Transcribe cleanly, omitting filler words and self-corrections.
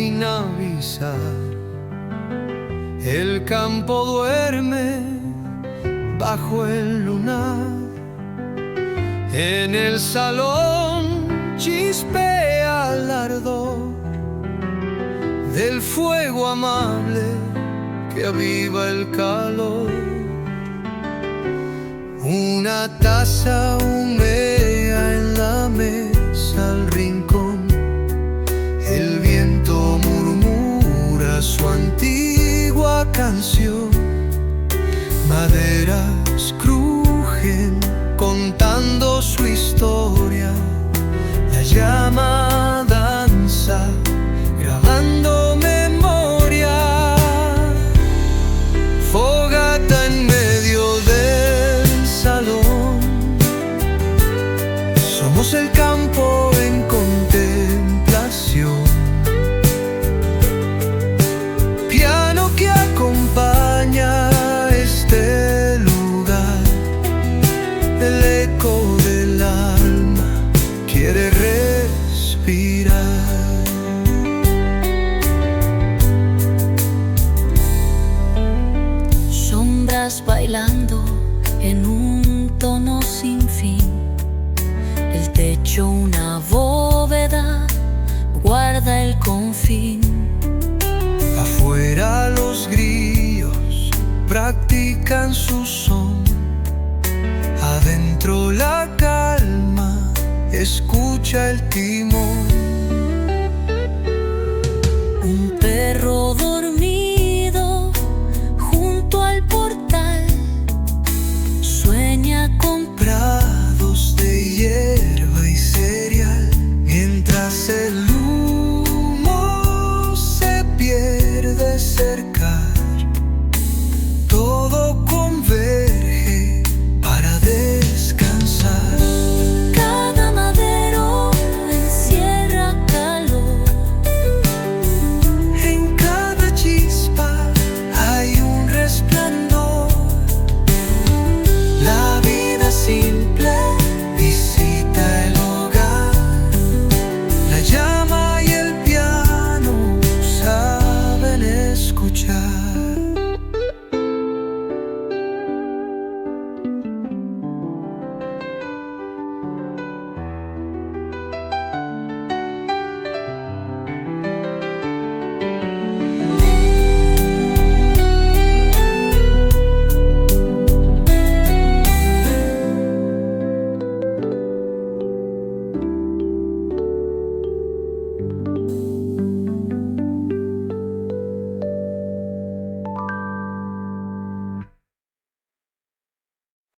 sin avisar. El campo duerme bajo el lunar. En el salón chispea el ardor del fuego amable que aviva el calor. Una taza humea en la mesa al rincón. El viento murmura su antigua canción. Maderas crujen contando su historia. La llama danza grabando memoria. Fogata en medio del salón. Somos el campo en contemplación. Piano que acompaña este lugar. El eco del alma quiere respirar. Sombras bailando en un tono sin fin. El techo una bóveda guarda el confín. Afuera los grillos practican su son. Adentro la calma escucha el timón. Un perro